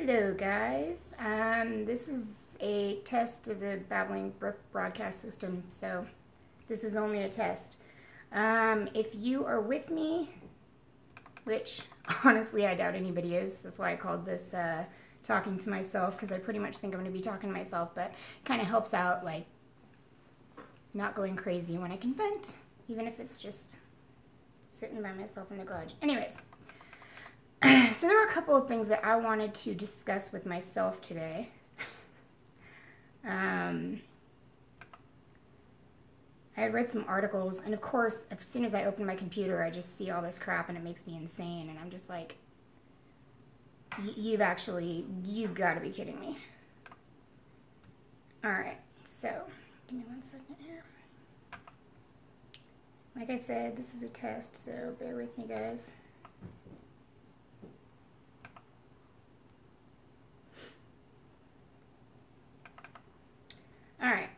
Hello guys, this is a test of the Babbling Brooke broadcast system, so this is only a test. If you are with me, which honestly I doubt anybody is, that's why I called this talking to myself, because I pretty much think I'm going to be talking to myself, but it kind of helps out, like, not going crazy when I can vent, even if it's just sitting by myself in the garage. Anyways. So there were a couple of things that I wanted to discuss with myself today. I had read some articles, and of course, as soon as I open my computer, I just see all this crap, and it makes me insane, and I'm just like, you've got to be kidding me. Alright, so, give me 1 second here. Like I said, this is a test, so bear with me, guys. Alright.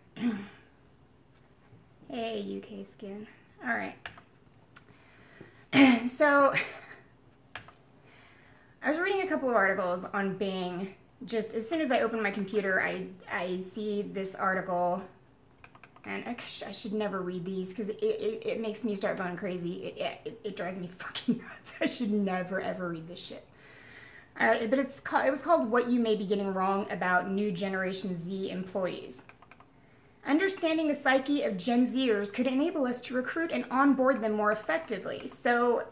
Hey, UK skin. Alright. So, I was reading a couple of articles on Bing. Just as soon as I open my computer, I see this article. And I should never read these because it makes me start going crazy. It drives me fucking nuts. I should never, ever read this shit. But it was called What You May Be Getting Wrong About New Generation Z Employees. Understanding the psyche of Gen Zers could enable us to recruit and onboard them more effectively. So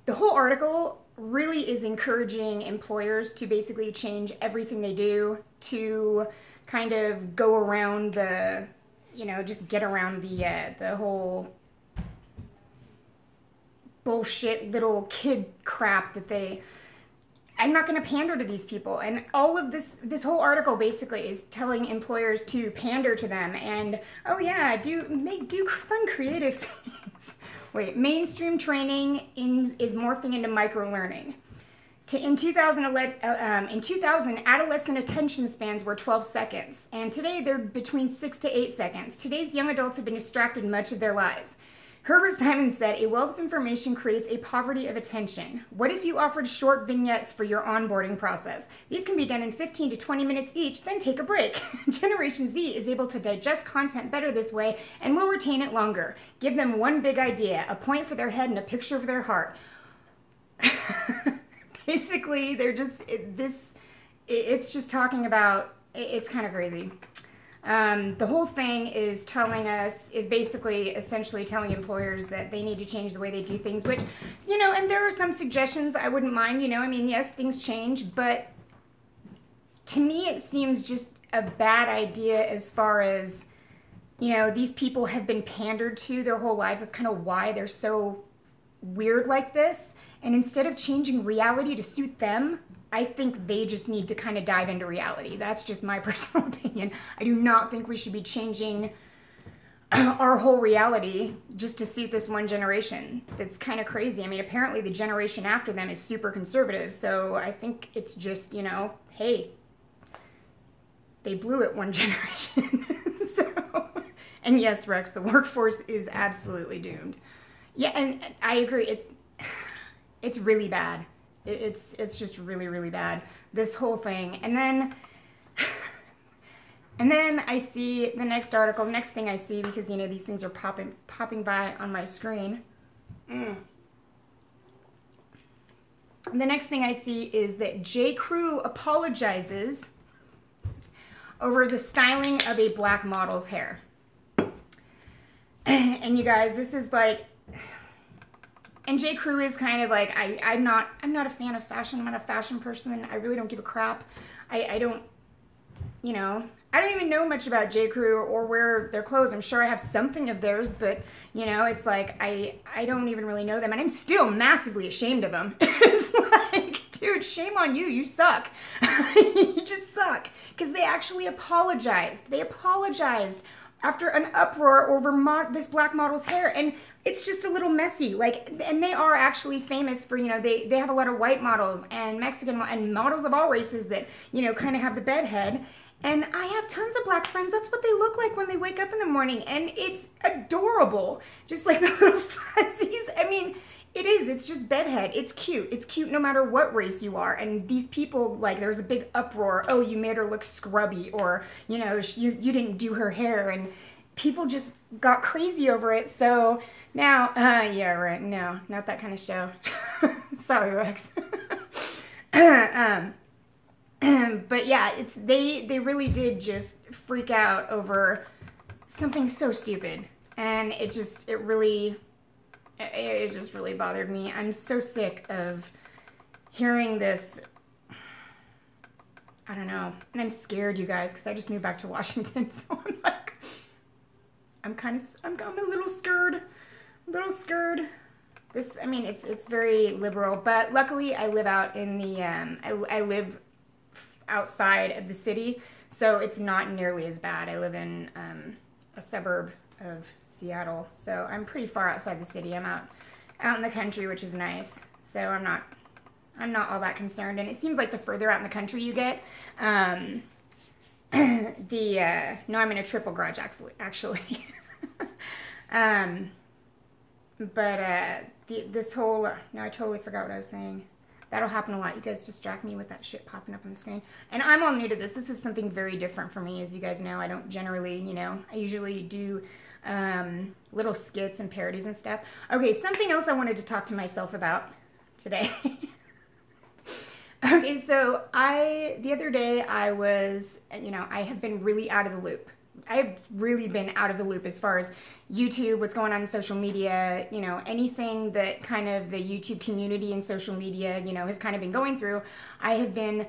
the whole article really is encouraging employers to basically change everything they do to kind of go around the, just get around the whole bullshit little kid crap that I'm not going to pander to these people. And all of this whole article basically is telling employers to pander to them and, oh yeah, do fun creative things. Wait, mainstream training is morphing into micro-learning. In 2000, adolescent attention spans were 12 seconds, and today they're between 6 to 8 seconds. Today's young adults have been distracted much of their lives. Herbert Simon said, a wealth of information creates a poverty of attention. What if you offered short vignettes for your onboarding process? These can be done in 15 to 20 minutes each, then take a break. Generation Z is able to digest content better this way and will retain it longer. Give them one big idea, a point for their head and a picture for their heart. Basically, it's just talking about, it's kind of crazy. The whole thing is essentially telling employers that they need to change the way they do things, which, and there are some suggestions I wouldn't mind, yes, things change, but to me it seems just a bad idea as far as, these people have been pandered to their whole lives. That's kind of why they're so weird like this. And instead of changing reality to suit them, I think they just need to kind of dive into reality. That's just my personal opinion. I do not think we should be changing our whole reality just to suit this one generation. That's kind of crazy. I mean, apparently the generation after them is super conservative, so I think it's just, hey, they blew it one generation. And yes, Rex, the workforce is absolutely doomed. Yeah, and I agree. It's really bad. It's just really, really bad, this whole thing. And then I see the next thing I see, because, these things are popping by on my screen. The next thing I see is that J. Crew apologizes over the styling of a black model's hair. And you guys, this is like... And J. Crew is kind of like, I'm not a fan of fashion. I'm not a fashion person. I really don't give a crap. I don't even know much about J. Crew or wear their clothes. I'm sure I have something of theirs, but, it's like, I don't even really know them. And I'm still massively ashamed of them. It's like, dude, shame on you. You suck. You just suck. Because they actually apologized. They apologized after an uproar over this black model's hair. And it's just a little messy. And they are actually famous for, they have a lot of white models and Mexican and models of all races that, kind of have the bedhead. And I have tons of black friends. That's what they look like when they wake up in the morning. And it's adorable. Just like the little fuzzies. I mean, It is. It's just bedhead. It's cute. It's cute no matter what race you are. And these people, like, there was a big uproar. Oh, you made her look scrubby, or, you know, you didn't do her hair. And people just got crazy over it. So now, yeah, right. No, not that kind of show. Sorry, Rex. But yeah, they really did just freak out over something so stupid. And it just really bothered me. I'm so sick of hearing this. I don't know. And I'm scared, you guys, because I just moved back to Washington. So I'm like, I'm a little scared. This, I mean, it's very liberal, but luckily I live out in the, I live outside of the city, so it's not nearly as bad. I live in a suburb of Seattle, so I'm pretty far outside the city. I'm out in the country, which is nice. So I'm not all that concerned. And it seems like the further out in the country you get, no, I'm in a triple garage actually. This whole, no, I totally forgot what I was saying. That'll happen a lot. You guys distract me with that shit popping up on the screen. And I'm all new to this. This is something very different for me. As you guys know, I don't generally, you know, I usually do little skits and parodies and stuff. Okay, something else I wanted to talk to myself about today. Okay, so the other day I was, you know, I have been really out of the loop. I've really been out of the loop as far as YouTube, what's going on in social media, you know, anything that kind of the YouTube community and social media, you know, has kind of been going through. I have been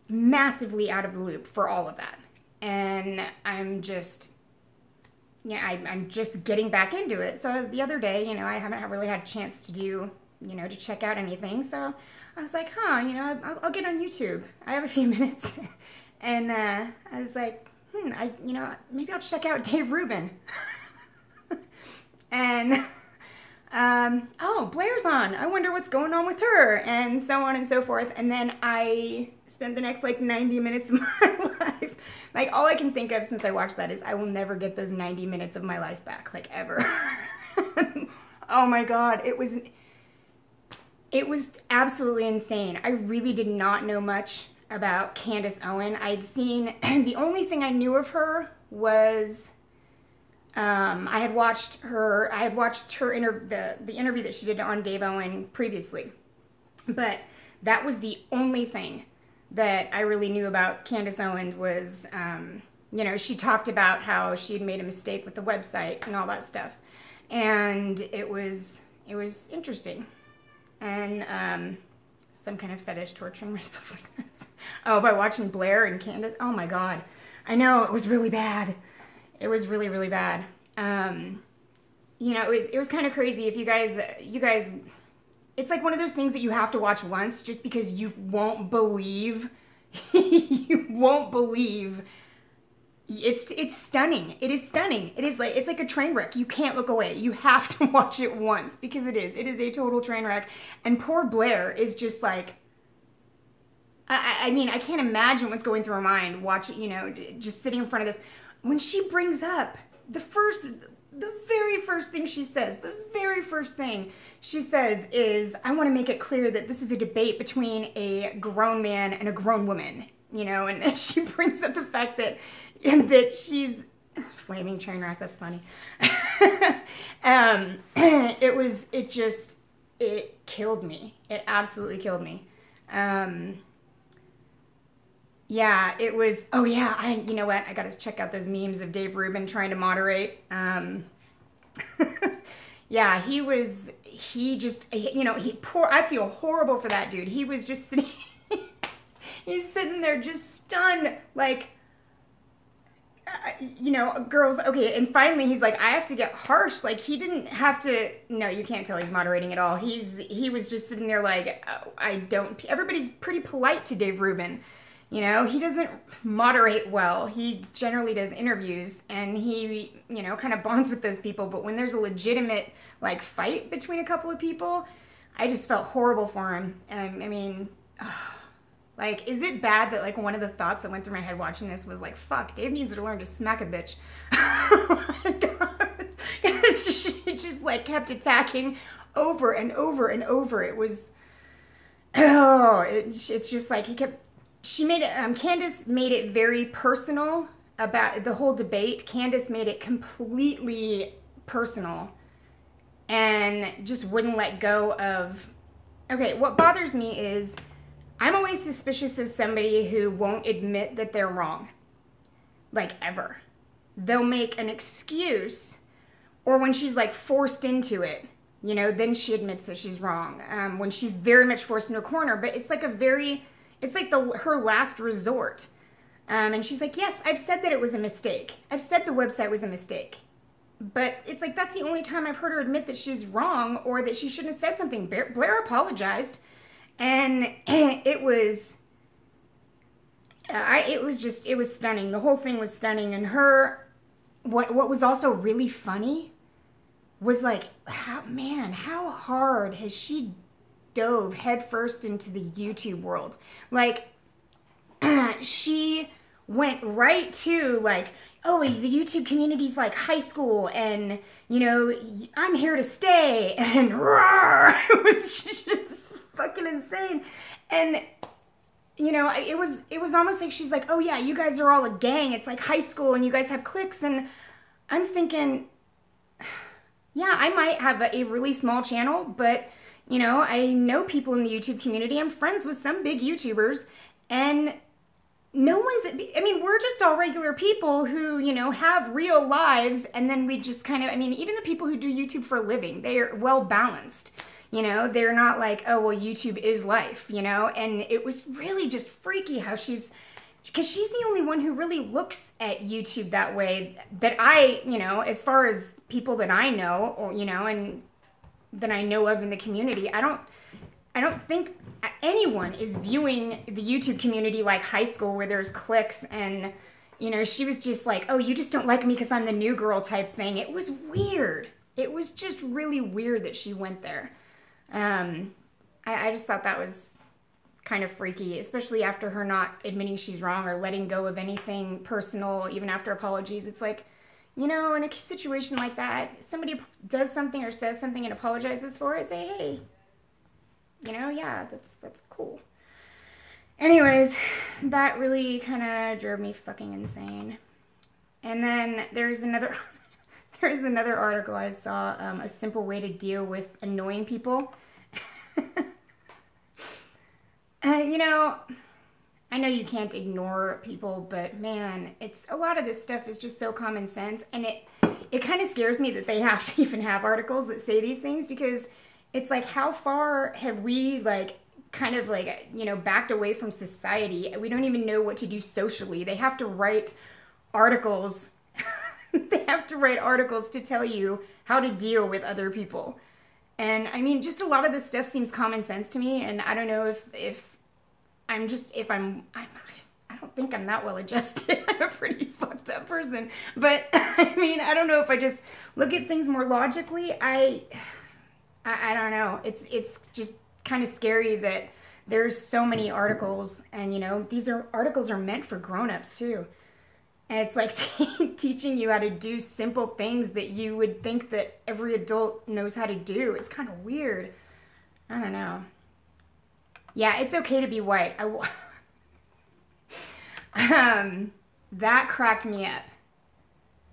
massively out of the loop for all of that. And I'm just, yeah, I'm just getting back into it. So the other day, you know, I haven't really had a chance to do, you know, to check out anything. So I was like, you know, I'll get on YouTube. I have a few minutes. And I was like, you know, maybe I'll check out Dave Rubin. And, Blair's on. I wonder what's going on with her, and so on and so forth. And then I spent the next, 90 minutes of my life. All I can think of since I watched that is I will never get those 90 minutes of my life back, ever. Oh my God. It was absolutely insane. I really did not know much about Candace Owen. I'd seen, the only thing I knew of her was, I had watched her the interview that she did on Dave Owen previously. But that was the only thing that I really knew about Candace Owen was, you know, she talked about how she had made a mistake with the website and all that stuff. And it was interesting. And, some kind of fetish torturing myself like this. Oh, by watching Blair and Candace. Oh my God. I know, it was really bad. It was really, really bad. You know, it was kind of crazy. If you guys, it's like one of those things that you have to watch once just because you won't believe, It's stunning. It is stunning. It's like a train wreck. You can't look away. You have to watch it once because it is a total train wreck. And poor Blair is just like, I mean, I can't imagine what's going through her mind watching, you know, just sitting in front of this. When she brings up the very first thing she says is, I want to make it clear that this is a debate between a grown man and a grown woman, you know, and she brings up the fact that she's flaming train wreck. That's funny. It killed me. It absolutely killed me. Yeah, it was, you know what? I got to check out those memes of Dave Rubin trying to moderate. Yeah, I feel horrible for that dude. He was just sitting, he's sitting there just stunned, you know, girls, okay, and finally he's like, I have to get harsh, he didn't have to, no, you can't tell he's moderating at all. He was just sitting there everybody's pretty polite to Dave Rubin, you know, he doesn't moderate well. He generally does interviews, and he, you know, kind of bonds with those people, but when there's a legitimate, fight between a couple of people, I just felt horrible for him. I mean, is it bad that, one of the thoughts that went through my head watching this was, fuck, Dave needs to learn to smack a bitch. Oh, my God. She just, kept attacking over and over and over. It was, oh, it's just like she made it, Candace made it very personal about the whole debate. Candace made it completely personal and just wouldn't let go of, okay, what bothers me is I'm always suspicious of somebody who won't admit that they're wrong. Like, ever. They'll make an excuse, or when she's like forced into it, you know, then she admits that she's wrong. When she's very much forced into a corner, but it's like her last resort. And she's like, yes, I've said that it was a mistake. I've said the website was a mistake. But it's like, that's the only time I've heard her admit that she's wrong or that she shouldn't have said something. Blair apologized. And it was stunning. The whole thing was stunning. And what was also really funny was like, how hard has she dove headfirst into the YouTube world? Like, she went right to like, oh, the YouTube community's like high school, and you know, I'm here to stay, and roar, it was just fucking insane. And you know, it was almost like she's like, oh yeah, you guys are all a gang. It's like high school, and you guys have cliques, and I'm thinking, yeah, I might have a really small channel, but you know, I know people in the YouTube community. I'm friends with some big YouTubers, and we're just all regular people who, you know, have real lives, and then we just kind of, even the people who do YouTube for a living, they are well balanced, you know, they're not like, oh, well, YouTube is life, you know, and it was really just freaky how because she's the only one who really looks at YouTube that way, that I, you know, as far as people that I know, or, you know, and that I know of in the community, I don't think anyone is viewing the YouTube community like high school where there's cliques and, you know, she was just like, oh, you just don't like me because I'm the new girl type thing. It was weird. It was just really weird that she went there. I just thought that was kind of freaky, especially after her not admitting she's wrong or letting go of anything personal, even after apologies. It's like, you know, in a situation like that, somebody does something or says something and apologizes for it, say, hey, you know, yeah, that's cool. Anyways, that really kind of drove me fucking insane. And then there's another article I saw, a simple way to deal with annoying people. You know, I know you can't ignore people, but man, it's a lot of this stuff is just so common sense, and it kind of scares me that they have to even have articles that say these things, because it's like, how far have we like kind of like, you know, backed away from society? We don't even know what to do socially. They have to write articles. They have to write articles to tell you how to deal with other people. And I mean, just a lot of this stuff seems common sense to me, and I don't know if I don't think I'm that well adjusted. I'm a pretty fucked up person. But I mean, I don't know if I just look at things more logically. I don't know. It's just kind of scary that there's so many articles, and you know, articles are meant for grown-ups too. And it's like teaching you how to do simple things that you would think that every adult knows how to do. It's kind of weird. I don't know. Yeah, it's okay to be white. That cracked me up.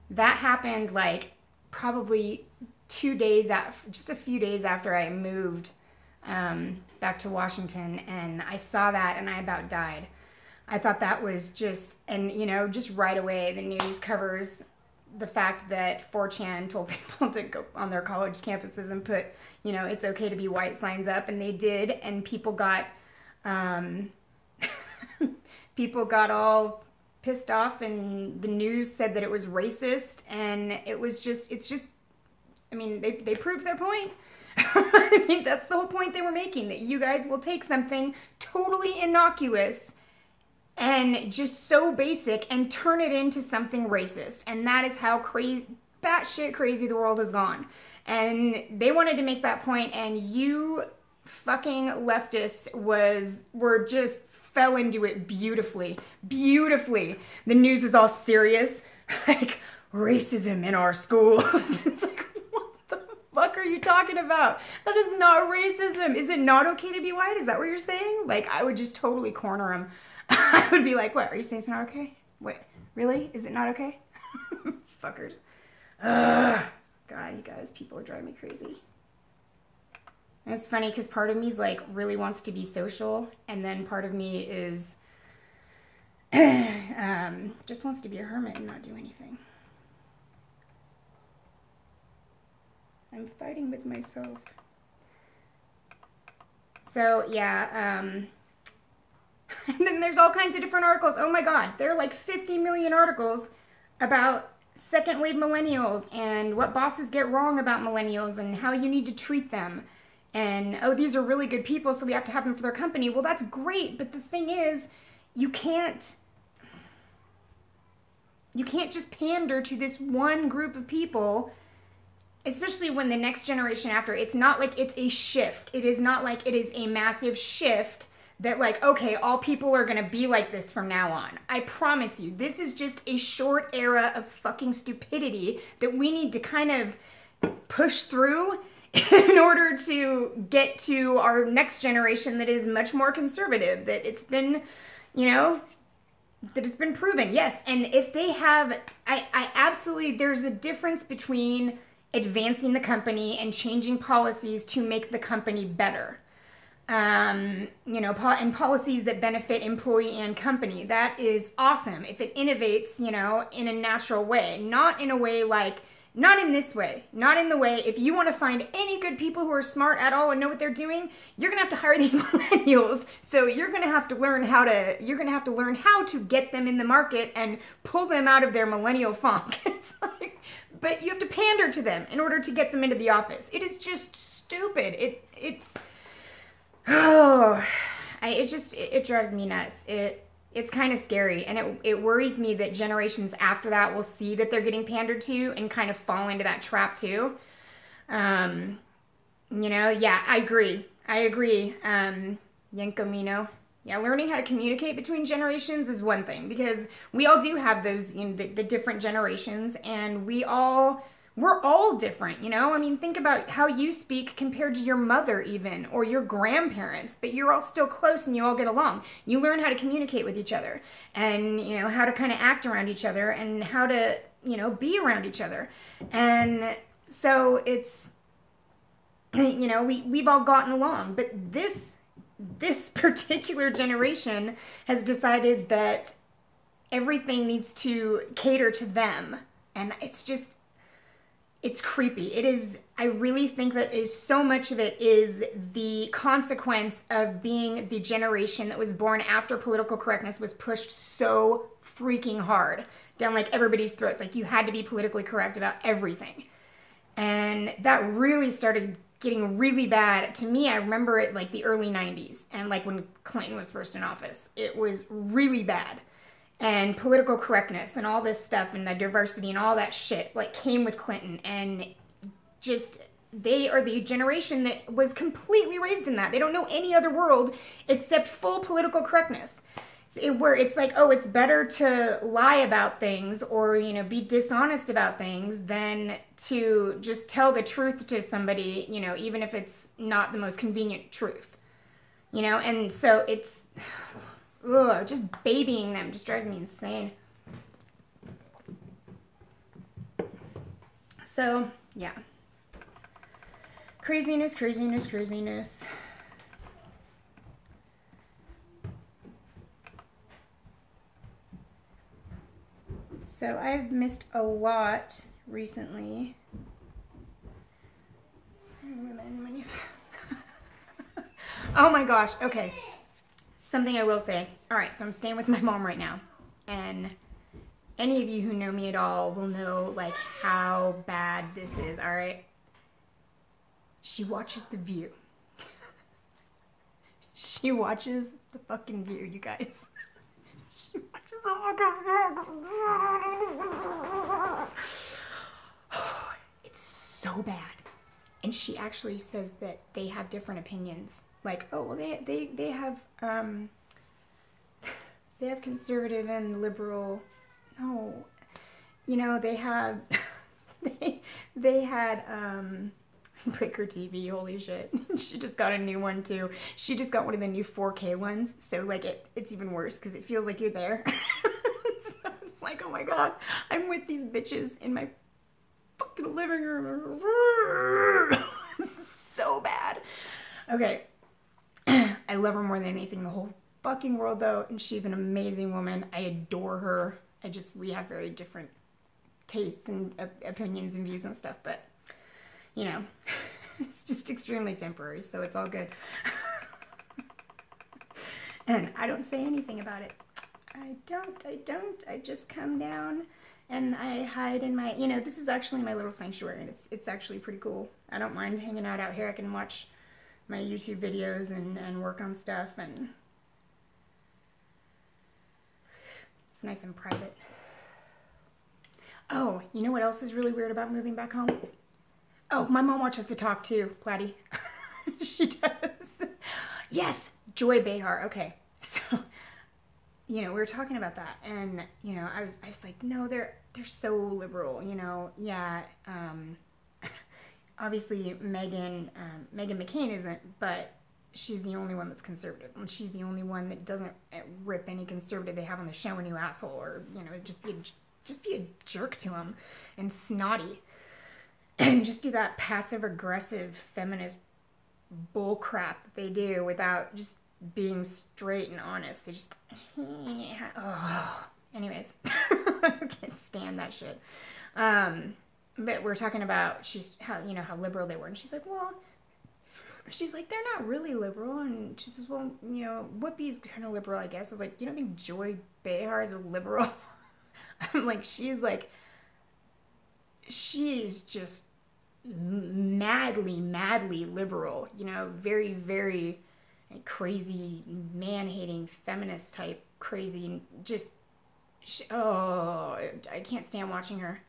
That happened like probably 2 days after, just a few days after I moved back to Washington, and I saw that and I about died. I thought that was just, and you know, just right away the news covers the fact that 4chan told people to go on their college campuses and put, you know, it's okay to be white signs up, and they did, and people got all pissed off, and the news said that it was racist, and it's just, I mean, they proved their point. I mean, that's the whole point they were making, that you guys will take something totally innocuous and just so basic and turn it into something racist. And that is how batshit crazy the world has gone. And they wanted to make that point, and you fucking leftists were just fell into it beautifully. Beautifully. The news is all serious. Like, racism in our schools. It's like, what the fuck are are you talking about? That is not racism. Is it not okay to be white? Is that what you're saying? Like, I would just totally corner him. I would be like, what, are you saying it's not okay? Wait, really? Is it not okay? Fuckers. Ugh. God, you guys, people are driving me crazy. And it's funny because part of me is like really wants to be social, and then part of me is just wants to be a hermit and not do anything. I'm fighting with myself. So yeah, and then there's all kinds of different articles. Oh my God, there are like 50 million articles about second wave millennials and what bosses get wrong about millennials and how you need to treat them. And, oh, these are really good people, so we have to have them for their company. Well, that's great, but the thing is, you can't just pander to this one group of people, especially when the next generation after, it's not like it's a shift. It is not like it is a massive shift that like, okay, all people are going to be like this from now on. I promise you, this is just a short era of fucking stupidity that we need to kind of push through in order to get to our next generation that is much more conservative, that it's been, you know, that it's been proven. Yes, and if they have, I absolutely, there's a difference between advancing the company and changing policies to make the company better. You know, and policies that benefit employee and company. That is awesome. If it innovates, you know, in a natural way, not in a way like, not in this way, not in the way, if you want to find any good people who are smart at all and know what they're doing, you're going to have to hire these millennials. So you're going to have to learn how to get them in the market and pull them out of their millennial funk. It's like, but you have to pander to them in order to get them into the office. It is just stupid. It drives me nuts. It's kind of scary, and it worries me that generations after that will see that they're getting pandered to and kind of fall into that trap too. You know, yeah, I agree. Yankomino. Yeah, learning how to communicate between generations is one thing, because we all do have those, you know, the different generations, and we're all different, you know? I mean, think about how you speak compared to your mother even, or your grandparents, but you're all still close and you all get along. You learn how to communicate with each other and, you know, how to kind of act around each other and how to, you know, be around each other. And so it's, you know, we've all gotten along, but this particular generation has decided that everything needs to cater to them. And it's creepy. It is, I really think that so much of it is the consequence of being the generation that was born after political correctness was pushed so freaking hard down like everybody's throats. Like you had to be politically correct about everything. And that really started getting really bad. To me, I remember it like the early 90s and like when Clinton was first in office. It was really bad. And political correctness and all this stuff and the diversity and all that shit like came with Clinton, and just they are the generation that was completely raised in that. They don't know any other world except full political correctness. Where it's like, oh, it's better to lie about things or, you know, be dishonest about things than to just tell the truth to somebody, you know, even if it's not the most convenient truth, you know? And so it's, just babying them just drives me insane. So, yeah. Craziness. So I've missed a lot recently. Oh my gosh, okay. Something I will say. All right, so I'm staying with my mom right now. And any of you who know me at all will know like how bad this is, all right? She watches The View. She watches the fucking View, you guys. She watches the fucking View. It's so bad. And she actually says that they have different opinions. Like, oh, well, they have conservative and liberal. No, you know, they have they had break her TV. Holy shit. She just got a new one too. She just got one of the new 4K ones. So like it's even worse because it feels like you're there. So it's like, oh my God, I'm with these bitches in my fucking living room. So bad. Okay. I love her more than anything in the whole fucking world though. And she's an amazing woman. I adore her. We have very different tastes and opinions and views and stuff, but you know, it's just extremely temporary, so it's all good. And I don't say anything about it. I don't. I just come down and I hide in my, you know, this is actually my little sanctuary, and it's actually pretty cool. I don't mind hanging out here. I can watch my YouTube videos and work on stuff, and it's nice and private. Oh, you know what else is really weird about moving back home? Oh, my mom watches The Talk too, Platty. She does. Yes, Joy Behar. Okay, so you know we were talking about that, and you know I was like, no, they're so liberal. You know, yeah. Obviously, Meghan McCain isn't, but she's the only one that's conservative, and she's the only one that doesn't rip any conservative they have on the show a new asshole, or you know, just be a jerk to them and snotty. And just do that passive-aggressive feminist bullcrap that they do without just being straight and honest. They just, oh. Anyways, I can't stand that shit. But we're talking about how liberal they were, and she's like, well, they're not really liberal, and she says, well, you know, Whoopi's kind of liberal, I guess. I was like, you don't think Joy Behar is a liberal? I'm like, she's just madly liberal, you know, very, very crazy, man-hating, feminist type, crazy, just, I can't stand watching her.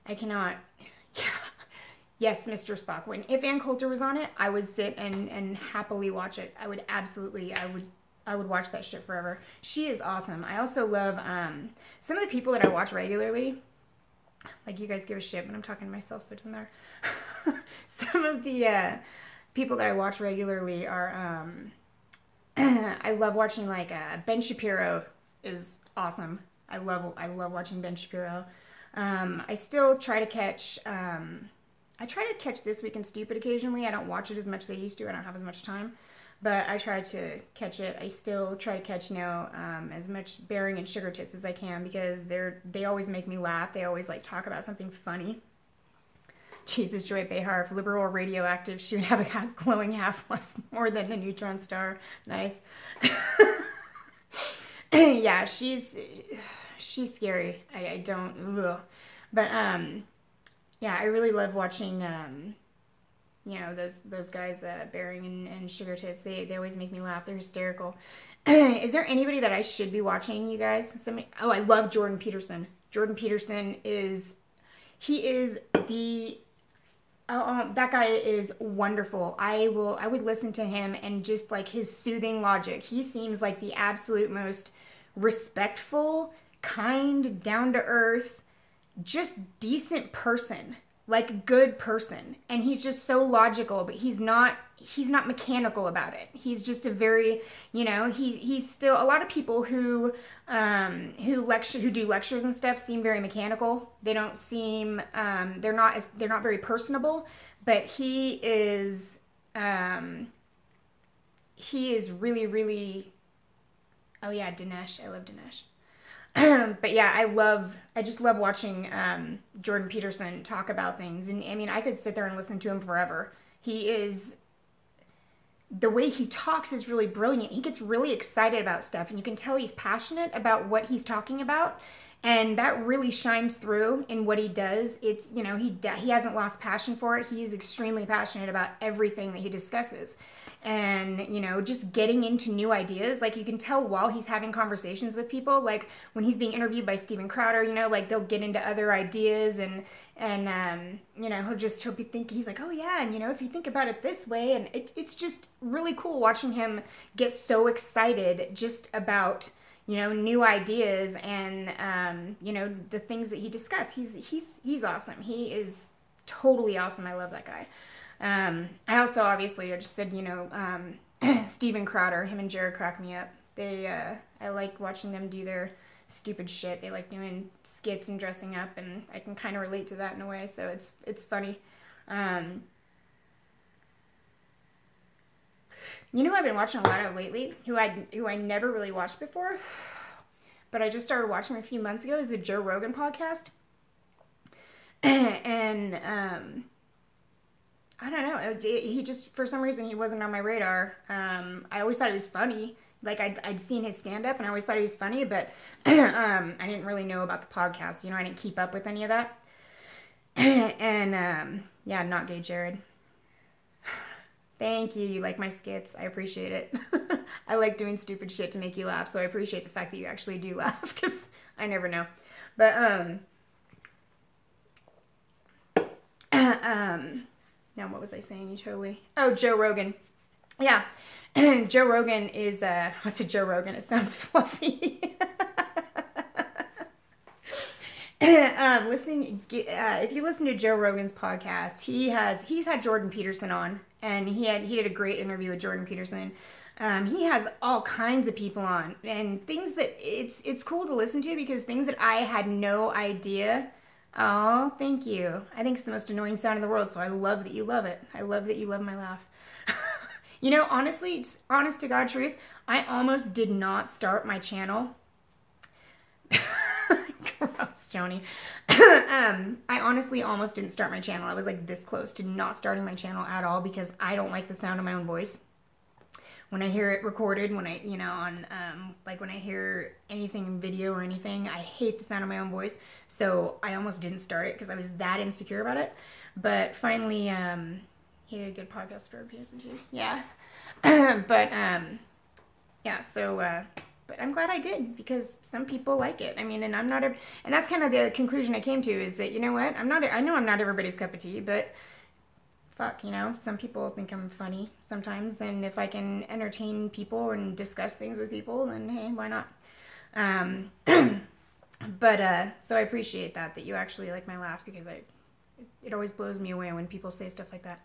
I cannot, yeah. Yes, Mr. Spock. If Ann Coulter was on it, I would sit and happily watch it. I would watch that shit forever. She is awesome. I also love some of the people that I watch regularly. Like, you guys give a shit, but I'm talking to myself, so it doesn't matter. Some of the people that I watch regularly are, I love watching, like, Ben Shapiro is awesome. I love watching Ben Shapiro. I still try to catch, This Week in Stupid occasionally. I don't watch it as much as I used to. I don't have as much time. But I try to catch it. I still try to catch, as much Bearing and Sugar Tits as I can, because they always make me laugh. They always, like, talk about something funny. Jesus, Joy Behar, if liberal or radioactive, she would have a glowing half-life more than a neutron star. Nice. Yeah, she's scary. I don't, ugh. But, yeah, I really love watching, those guys, Bearing and Sugar Tits. They always make me laugh. They're hysterical. Is there anybody that I should be watching, you guys? I love Jordan Peterson. Jordan Peterson that guy is wonderful. I would listen to him, and just like his soothing logic. He seems like the absolute most respectful, kind, down to earth, just decent person. Like a good person, and he's just so logical, but he's not mechanical about it. He's just a very, he's still, a lot of people who do lectures and stuff seem very mechanical. They don't seem, they're not very personable, but he is really, really, oh yeah, Dinesh, I love Dinesh. But yeah, I just love watching Jordan Peterson talk about things. And I mean, I could sit there and listen to him forever. The way he talks is really brilliant. He gets really excited about stuff, and you can tell he's passionate about what he's talking about. And that really shines through in what he does. It's, he hasn't lost passion for it. He is extremely passionate about everything that he discusses. And, just getting into new ideas. Like, you can tell while he's having conversations with people, like when he's being interviewed by Steven Crowder, like they'll get into other ideas, and he'll be thinking, he's like, oh yeah, and if you think about it this way, and it's just really cool watching him get so excited just about, new ideas and, the things that he discussed. He's awesome. He is totally awesome. I love that guy. I also obviously I just said, Steven Crowder, him and Jared crack me up. I like watching them do their stupid shit. They like doing skits and dressing up, and I can kind of relate to that in a way. So it's funny. You know who I've been watching a lot of lately, who I never really watched before, but I just started watching a few months ago, is the Joe Rogan podcast. And I don't know, he just, for some reason, he wasn't on my radar. I always thought he was funny. Like, I'd seen his stand-up, and I always thought he was funny, but I didn't really know about the podcast. I didn't keep up with any of that. And, yeah, not gay Jared. Thank you. You like my skits. I appreciate it. I like doing stupid shit to make you laugh, so I appreciate the fact that you actually do laugh, because I never know. But, now what was I saying? You totally... Oh, Joe Rogan. Yeah. Joe Rogan is, what's a Joe Rogan? It sounds fluffy. If you listen to Joe Rogan's podcast, he's had Jordan Peterson on, and he did a great interview with Jordan Peterson. He has all kinds of people on, and things that it's cool to listen to, because things that I had no idea. Oh, thank you. I think it's the most annoying sound in the world, so I love that you love it. I love that you love my laugh. Honestly, just honest to God truth, I almost did not start my channel. Gross, Joni. I honestly almost didn't start my channel. I was like this close to not starting my channel at all, because I don't like the sound of my own voice. When I hear it recorded, when I, when I hear anything in video or anything, I hate the sound of my own voice. So I almost didn't start it because I was that insecure about it. But finally, he did a good podcast for Peterson too. Yeah. But I'm glad I did, because some people like it. I mean, and and that's kind of the conclusion I came to, is that, you know what? I know I'm not everybody's cup of tea, but fuck, some people think I'm funny sometimes, and if I can entertain people and discuss things with people, then hey, why not? So I appreciate that you actually like my laugh, because it always blows me away when people say stuff like that.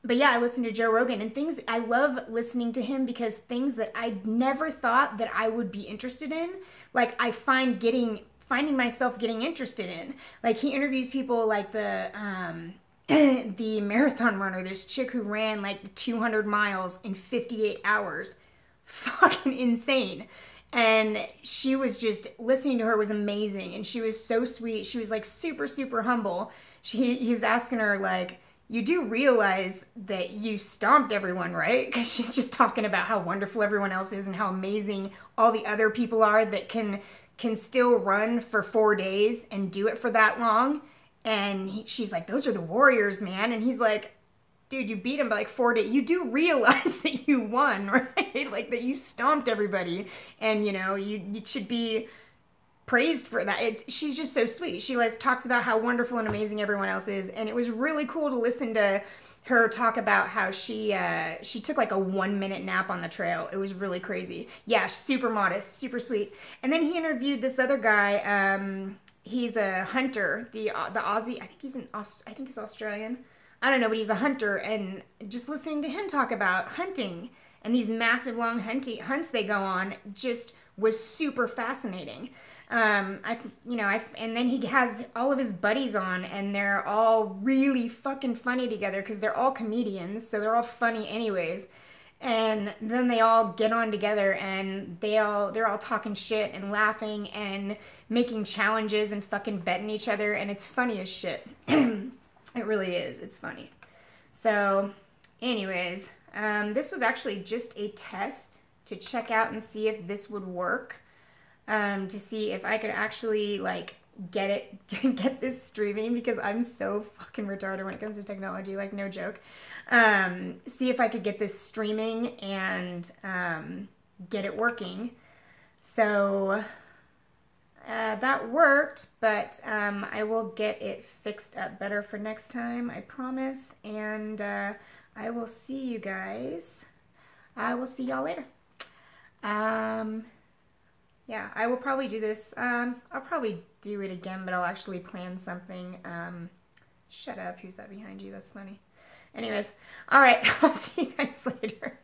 But yeah, I listen to Joe Rogan, and I love listening to him, because things that I never thought that I would be interested in, like I finding myself getting interested in. Like, he interviews people like the marathon runner, this chick who ran like 200 miles in 58 hours. Fucking insane. And she was just, listening to her was amazing, and she was so sweet. She was like super, super humble. He's asking her, like, you do realize that you stomped everyone, right? Because she's just talking about how wonderful everyone else is and how amazing all the other people are that can still run for 4 days and do it for that long. And she's like, those are the warriors, man. And he's like, dude, you beat him by like 4 days. You do realize that you won, right? Like, that you stomped everybody. And, you should be praised for that. She's just so sweet. She talks about how wonderful and amazing everyone else is. And it was really cool to listen to her talk about how she took like a 1-minute nap on the trail. It was really crazy. Yeah, super modest, super sweet. And then he interviewed this other guy. He's a hunter, the Aussie. I think he's Australian. I don't know, but he's a hunter, and just listening to him talk about hunting and these massive long hunts they go on just was super fascinating. And then he has all of his buddies on, and they're all really fucking funny together, because they're all comedians, so they're all funny anyways. And then they all get on together, and they're all talking shit and laughing and making challenges and fucking betting each other, and it's funny as shit. It really is. It's funny. So, anyways, this was actually just a test to check out and see if this would work. To see if I could actually get this streaming, because I'm so fucking retarded when it comes to technology, like, no joke. See if I could get this streaming and get it working. So that worked, but I will get it fixed up better for next time, I promise. And I will see you guys. I will see y'all later. Yeah, I will probably do this. I'll probably do it again, but I'll actually plan something Shut up. Who's that behind you? That's funny. Anyways, all right. I'll see you guys later.